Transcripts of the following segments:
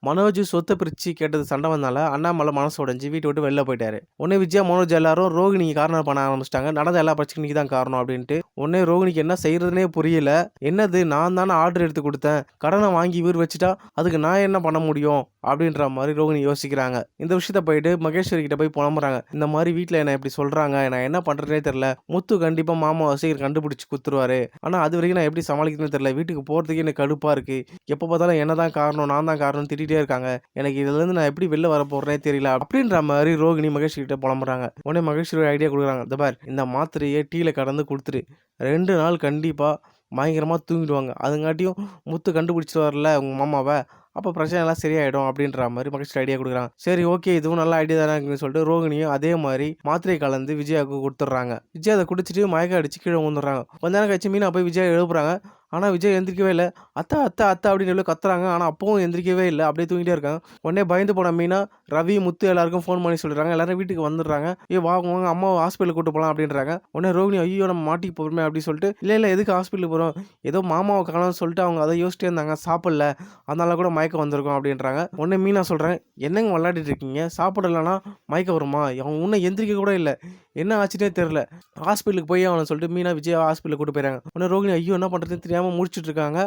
மனோஜ் சொத்தை பிரிச்சு கேட்டது சண்டை வந்தால அண்ணாமலை மனசு உடைஞ்சு வீட்டை விட்டு வெளில போயிட்டாரு. உடனே விஜயா மனோஜ் எல்லாரும் ரோகிணிக்கு காரணம் பண்ண ஆரம்பிச்சிட்டாங்க. நடந்த எல்லா பிரச்சனைக்கு தான் காரணம் அப்படின்ட்டு. உடனே ரோகிணிக்கு என்ன செய்யறதுனே புரியல. என்னது நான் தானே ஆர்டர் எடுத்து கொடுத்தேன், கடனை வாங்கி இவர் வச்சுட்டா அதுக்கு நான் என்ன பண்ண முடியும் அப்படின்ற மாதிரி ரோகிணி யோசிக்கிறாங்க. இந்த விஷயத்த போயிட்டு மகேஸ்வரி கிட்ட போய் புலம்புறாங்க. இந்த மாதிரி வீட்டில் என்ன இப்படி சொல்றாங்க, நான் என்ன பண்றதுனே தெரியல. முத்து கண்டிப்பா மாமா சீக்கிரம் கண்டுபிடிச்சு குத்துருவாரு. ஆனா அது வரைக்கும் நான் எப்படி சமாளிக்கிறதுன்னு தெரியல. வீட்டுக்கு போறதுக்கு எனக்கு கடுப்பா இருக்கு. எப்ப பார்த்தாலும் என்னதான் காரணம், நான் தான் காரணம் திட்டிகிட்டே இருக்காங்க. எனக்கு இதுல இருந்து நான் எப்படி வெளில வர போறேனே தெரியல அப்படின்ற மாதிரி ரோகிணி மகேஸ்வரி கிட்ட புலம்புறாங்க. உடனே மகேஸ்வரி ஐடியா கொடுக்குறாங்க. இந்த பார், இந்த மாத்திரையை டீல கடந்து கொடுத்துரு, 2 நாள் கண்டிப்பா பயங்கரமா தூங்கிடுவாங்க. அதுங்காட்டியும் முத்து கண்டுபிடிச்சிட்டு வரல உங்க மாமாவை, அப்போ பிரச்சனை எல்லாம் சரியாயிடும் அப்படின்ற மாதிரி மகேஸ்வரி ஐடியா கொடுக்குறாங்க. சரி ஓகே, இதுவும் நல்ல ஐடியா தானே இருக்குன்னு சொல்லிட்டு ரோகிணியும் அதே மாதிரி மாத்திரை கலந்து விஜயாவுக்கு கொடுத்துட்றாங்க. விஜய் அதை குடிச்சிட்டு மயக்கம் அடிச்சு கீழே வந்துடுறாங்க. கொஞ்ச நேரம் கழிச்சு மீனா போய் விஜய் எழுப்புறாங்க. ஆனால் விஜய் எந்திரிக்கவே இல்லை. அத்தா அத்தா அத்தா அப்படின்னு சொல்லி கத்துறாங்க. ஆனால் அப்பவும் எந்திரிக்கவே இல்லை, அப்படியே தூங்கிட்டே இருக்காங்க. உடனே பயந்து போன மீனா ரவி முத்து எல்லாருக்கும் ஃபோன் பண்ணி சொல்லிடுறாங்க. எல்லாரும் வீட்டுக்கு வந்துடுறாங்க. வாங்க அம்மா ஹாஸ்பிட்டலுக்கு கூட்டு போகலாம் அப்படின்றாங்க. உடனே ரோகிணி ஐயோ நம்ம மாட்டிக்கு போகிறோமே அப்படின்னு சொல்லிட்டு இல்லை எதுக்கு ஹாஸ்பிட்டலுக்கு போகிறோம், ஏதோ மாமாவை காணோம்னு சொல்லிட்டு அவங்க அதை யோசிச்சிட்டே இருந்தாங்க, சாப்பிடல, அதனால கூட மயக்கம் வந்திருக்கும் அப்படின்றாங்க. உடனே மீனா சொல்கிறேன், என்னங்க விளையாடிட்டு இருக்கீங்க, சாப்பிடலன்னா மயக்கம் வருமா, அவங்க இன்னும் எந்திரிக்க கூட இல்லை, என்ன ஆச்சுன்னே தெரில, ஹாஸ்பிட்டலுக்கு போய் அவனை சொல்லிட்டு மீனா விஜய் ஹாஸ்பிட்டலுக்கு கூட்டு போயிறாங்க. உடனே ரோகிணி ஐயோ என்ன பண்ணுறதுன்னு தெரியாமல் முடிச்சுட்டு இருக்காங்க.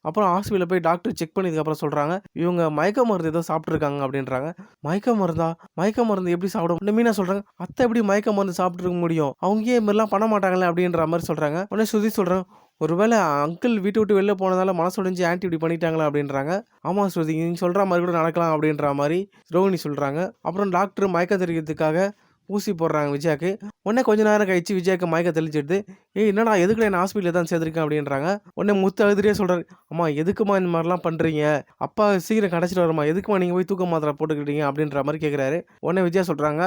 அப்புறம் ஹாஸ்பிட்டலில் போய் டாக்டர் செக் பண்ணதுக்கப்புறம் சொல்கிறாங்க, இவங்க மயக்க மருந்து ஏதோ சாப்பிட்ருக்காங்க அப்படின்றாங்க. மயக்க மருந்து எப்படி சாப்பிடும்? மீனா சொல்கிறாங்க, அத்தை எப்படி மயக்க மருந்து சாப்பிட்ருக்க முடியும், அவங்க ஏன் மாதிரிலாம் பண்ண மாட்டாங்களே அப்படின்ற மாதிரி சொல்கிறாங்க. உடனே சுதி சொல்கிறேன், ஒருவேளை அங்கிள் வீட்டை விட்டு வெளில போனதால மனசு உடைஞ்சு ஆன்ட்டி இப்படி பண்ணிட்டாங்களா அப்படின்றாங்க. ஆமாம் ஸ்ருதி, நீங்கள் சொல்கிற மாதிரி கூட நடக்கலாம் அப்படின்ற மாதிரி ரோகிணி சொல்கிறாங்க. அப்புறம் டாக்டர் மயக்கம் தெரிவிக்கிறதுக்காக ஊசி போடுறாங்க விஜயாக்கு. உடனே கொஞ்ச நேரம் கழிச்சு விஜயாக்கு மயக்க தெளிச்சிடுது. என்னடா எதுக்குள்ள என்ன ஹாஸ்பிட்டலில் தான் சேர்த்துருக்கேன் அப்படின்றாங்க. உடனே முத்து அழுதுட்டே சொல்கிறாரு, அம்மா எதுக்குமா இந்த மாதிரிலாம் பண்ணுறீங்க, அப்பா சீக்கிரம் கிடச்சிட்டு வருமா, எதுக்குமா நீங்கள் போய் தூக்க மாத்திரை போட்டுக்கிட்டீங்க அப்படின்ற மாதிரி கேட்குறாரு. உடனே விஜயா சொல்கிறாங்க,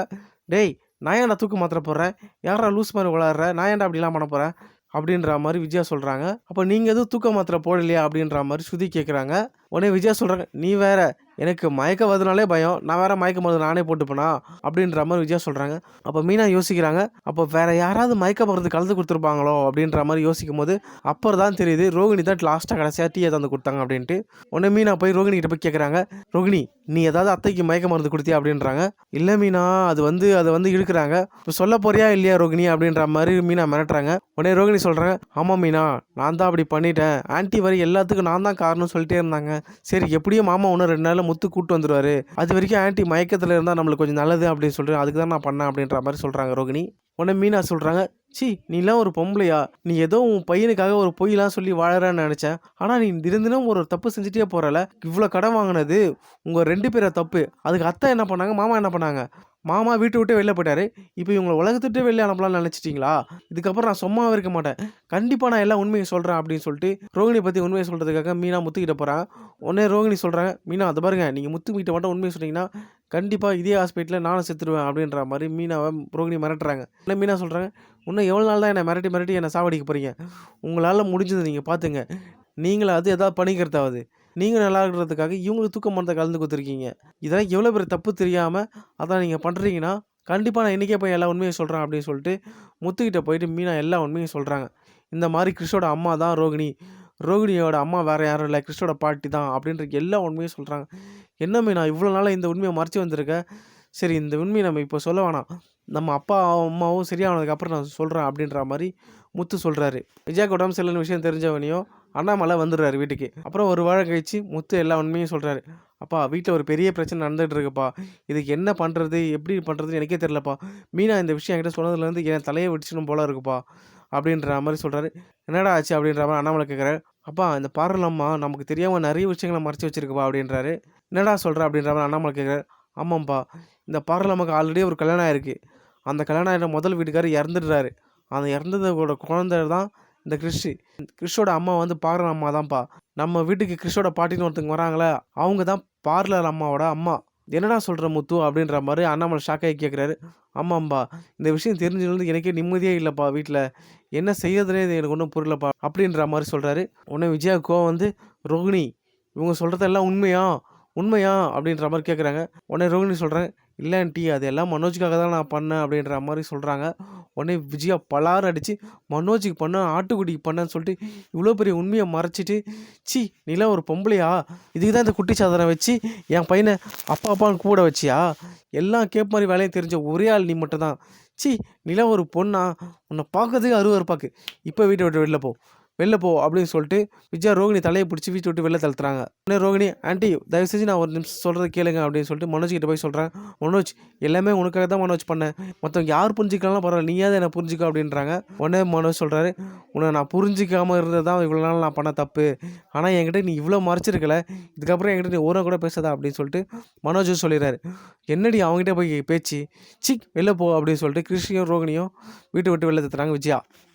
டேய் நான் ஏன்டா தூக்க மாத்திரை போடுறேன், யாரா லூஸ் மாதிரி விளாட்ற, நான் ஏன்டா அப்படிலாம் பண்ண போகிறேன் அப்படின்ற மாதிரி விஜயா சொல்கிறாங்க. அப்போ நீங்கள் எதுவும் தூக்க மாத்திரை போடலையா அப்படின்ற மாதிரி ஸ்ருதி கேட்குறாங்க. உடனே விஜயா சொல்கிறாங்க, நீ வேற, எனக்கு மயக்க வருதுனாலே பயம், நான் வேற மயக்க மருந்து நானே போட்டுப்பேனா அப்படின்ற மாதிரி விஜயா சொல்கிறாங்க. அப்போ மீனா யோசிக்கிறாங்க, அப்போ வேற யாராவது மயக்க மருந்து கலந்து கொடுத்துருப்பாங்களோ அப்படின்ற மாதிரி யோசிக்கும் போது அப்புறம் தான் தெரியுது ரோகிணி தான் லாஸ்ட்டாக கடைசியாக டீயை தந்து கொடுத்தாங்க அப்படின்ட்டு. உடனே மீனா போய் ரோகிணி கிட்ட போய் கேட்குறாங்க, ரோகிணி நீ ஏதாவது அத்தைக்கு மயக்க மருந்து கொடுத்தியா அப்படின்றாங்க. இல்லை மீனா, அதை வந்து இழுக்கிறாங்க, இப்போ சொல்ல போறியா இல்லையா ரோகிணி அப்படின்ற மாதிரி மீனா மிரட்டுறாங்க. உடனே ரோகிணி சொல்கிறாங்க, ஆமாம் மீனா, நான் தான் அப்படி பண்ணிட்டேன், ஆன்ட்டி வரை எல்லாத்துக்கும் நான் தான் காரணம் சொல்லிட்டே இருந்தாங்க, சரி எப்படியும் மாமா இன்னும் 2 நாளில் முத்து கூப்பிட்டு வந்துடுவார், அது வரைக்கும் ஆன்ட்டி மயக்கத்தில் இருந்தால் நம்மளுக்கு கொஞ்சம் நல்லது அப்படின்னு சொல்லிட்டு அதுக்கு தான் நான் பண்ணேன் அப்படின்ற மாதிரி சொல்கிறாங்க ரோகிணி. உடனே மீனா சொல்கிறாங்க, சி நீலாம் ஒரு பொம்பளையா, நீ ஏதோ உன் பையனுக்காக ஒரு பொய்லாம் சொல்லி வாழறான்னு நினச்சேன், ஆனால் நீ தினம் ஒரு தப்பு செஞ்சுட்டே போகிறல, இவ்வளோ கடன் வாங்கினது உங்கள் 2 பேரை தப்பு, அதுக்கு அத்தை என்ன பண்ணாங்க, மாமா என்ன பண்ணாங்க, மாமா வீட்டை விட்டு வெளில போயிட்டாரு, இப்போ இவங்களை உலகத்துட்டு வெளில அனுப்பலாம்னு நினச்சிட்டிங்களா, இதுக்கப்புறம் நான் சும்மாவே இருக்க மாட்டேன், கண்டிப்பாக நான் எல்லாம் உண்மையை சொல்கிறேன் அப்படின்னு சொல்லிட்டு ரோகிணி பற்றி உண்மையை சொல்கிறதுக்காக மீனா முத்துக்கிட்ட போகிறாங்க. உடனே ரோகிணி சொல்கிறாங்க, மீனா அதை பாருங்க, நீங்கள் முத்துக்கிட்ட மட்டும் உண்மையை சொன்னீங்கன்னா கண்டிப்பாக இதே ஹாஸ்பிட்டலில் நானும் செத்துடுவேன் அப்படின்ற மாதிரி மீனாவை ரோகிணி மிரட்டுறாங்க. உடனே மீனா சொல்கிறாங்க, இன்னும் எவ்வளோ நாள் தான் என்னை மிரட்டி என்னை சாவடிக்க போகிறீங்க, உங்களால் முடிஞ்சது நீங்கள் பார்த்துங்க, நீங்களே அது எதாவது பண்ணிக்கிறதாவது, நீங்கள் நல்லா இருக்கிறதுக்காக இவங்களுக்கு தூக்க மருந்தை கலந்து கொடுத்துருக்கீங்க, இதெல்லாம் எவ்வளோ பேர் தப்பு தெரியாமல் அதான் நீங்கள் பண்ணுறீங்கன்னா கண்டிப்பாக நான் இன்றைக்கே போய் எல்லா உண்மையை சொல்கிறேன் அப்படின்னு சொல்லிட்டு முத்துக்கிட்ட போயிட்டு மீனா எல்லா உண்மையும் சொல்கிறாங்க. இந்த மாதிரி கிறிஷோட அம்மா தான் ரோகிணி, ரோகிணியோட அம்மா வேறு யாரும் இல்லை, கிறிஷோட பாட்டி தான் அப்படின்ற எல்லா உண்மையும் சொல்கிறாங்க. என்ன மீனா இவ்வளோ நாளாக இந்த உண்மையை மறைச்சி வந்திருக்க, சரி இந்த உண்மையை நம்ம இப்போ சொல்ல வேணாம், நம்ம அப்பா அம்மாவும் சரியானதுக்கப்புறம் நான் சொல்கிறேன் அப்படின்ற மாதிரி முத்து சொல்கிறாரு. விஜயாக்கு உடம்பு சரியில்லைன்னு விஷயம் தெரிஞ்சவனையும் அண்ணாமலை வந்துடுறாரு வீட்டுக்கு. அப்புறம் ஒரு வாரம் கழிச்சு முத்து எல்லா உண்மையும் சொல்கிறாரு. அப்பா வீட்டில் ஒரு பெரிய பிரச்சனை நடந்துகிட்டு இருக்குப்பா, இதுக்கு என்ன பண்ணுறது எப்படி பண்ணுறதுன்னு எனக்கே தெரிலப்பா, மீனா இந்த விஷயம் என்கிட்ட சொன்னதுலேருந்து என் தலையை வெடிச்சிடும் போல இருக்குப்பா அப்படின்ற மாதிரி சொல்கிறாரு. என்னடா ஆச்சு அப்படின்ற மாதிரி அண்ணாமலை கேட்குறாரு. அப்பா இந்த பார்லம்மா நமக்கு தெரியாமல் நிறைய விஷயங்களை மறைச்சி வச்சிருக்குப்பா அப்படின்றாரு. என்னடா சொல்கிற அப்படின்ற மாதிரி அண்ணாமலை கேட்குறாரு. ஆமாம்ப்பா, இந்த பார்லம்மாக்கு ஆல்ரெடி ஒரு கல்யாணம் ஆயிருக்கு, அந்த கல்யாணம் ஆகிற முதல் வீட்டுக்காரர் இறந்துடுறாரு, அந்த இறந்ததோட குழந்தை தான் இந்த கிறிஷோட அம்மா வந்து பார்லர் அம்மா தான்ப்பா, நம்ம வீட்டுக்கு கிறிஷோட பாட்டின்னு ஒருத்தங்க வராங்களே அவங்க தான் பார்லர் அம்மாவோட அம்மா. என்னடா சொல்கிற முத்து அப்படின்ற மாதிரி அண்ணாமலை ஷாக்காகி கேட்குறாரு. ஆமாம்பா, இந்த விஷயம் தெரிஞ்சதுலேருந்து எனக்கே நிம்மதியே இல்லைப்பா, வீட்டில் என்ன செய்யறதுனே எனக்கு ஒன்றும் புரியலப்பா அப்படின்ற மாதிரி சொல்கிறாரு. உடனே விஜயாவுக்கோ வந்து, ரோகிணி இவங்க சொல்கிறதெல்லாம் உண்மையா அப்படின்ற மாதிரி கேட்குறாங்க. உடனே ரோகிணி சொல்கிறேன், "இல்ல ஆன்ட்டி அது எல்லாம் மனோஜுக்காக தான் நான் பண்ணேன்" அப்படின்ற மாரி சொல்றாங்க. உடனே விஜயா பலார்ன்னு அடிச்சு, "மனோஜுக்கு பண்ணேன், ஆட்டுக்குட்டிக்கு பண்ணேன்னு" சொல்லிட்டு இவ்வளோ பெரிய உண்மைய மறைச்சிட்டு, "ச்சீ! நீலாம் ஒரு பொம்பளையா? இதுக்கு தான் இந்த குட்டி சாத்தான வச்சு என் பையன அப்பா அப்பான்னு கூப்பிட வச்சியா? எல்லாம் கேப் மாரி வேலையும் தெரிஞ்ச ஒரே ஆள் நீ மட்டும் தான். ச்சீ! நீலாம் ஒரு பொண்ணா? உன்ன பார்க்கறதுக்கே அருவருப்பாக்கு. இப்ப வீட்ட விட்டு வெளில போ. வெளில போ" அப்படின்னு சொல்லிட்டு விஜயா ரோகிணி தலைய புடிச்சு வீட்ட விட்டு வெளில தள்ளுறாங்க. உடனே ரோகிணி, "ஆன்ட்டி தயவு செஞ்சு நான் ஒரு நிமிஷம் சொல்றத கேளுங்க" அப்படின்னு சொல்லிட்டு மனோஜ் கிட்ட போய் சொல்றாங்க. "மனோஜ் எல்லாமே உனக்காக தான் மனோஜ் பண்ணேன். மத்தவங்க யார் புரிஞ்சுக்கலனாலும் பரவாயில்ல. நீயாவது என்ன புரிஞ்சுக்கோ" அப்படின்றாங்க. உடனே மனோஜ் சொல்றாரு, "உன்ன நான் புரிஞ்சுக்காம இருந்தது தான் இவ்வளோ நாள் நான் பண்ண தப்பு. ஆனா என்கிட்ட நீ இவ்வளோ மறைச்சிருக்கல. இதுக்கப்புறம் என்கிட்ட நீ ஓரம் கூட பேசாத" அப்படின்னு சொல்லிட்டு மனோஜும் சொல்லிடுறாரு. "என்னடி அவன்கிட்ட போய் பேச்சு? ச்சீ! வெளில போ" அப்படின்னு சொல்லிட்டு கிருஷியும் ரோகிணியும் வீட்ட விட்டு வெளில தள்ளுறாங்க விஜயா.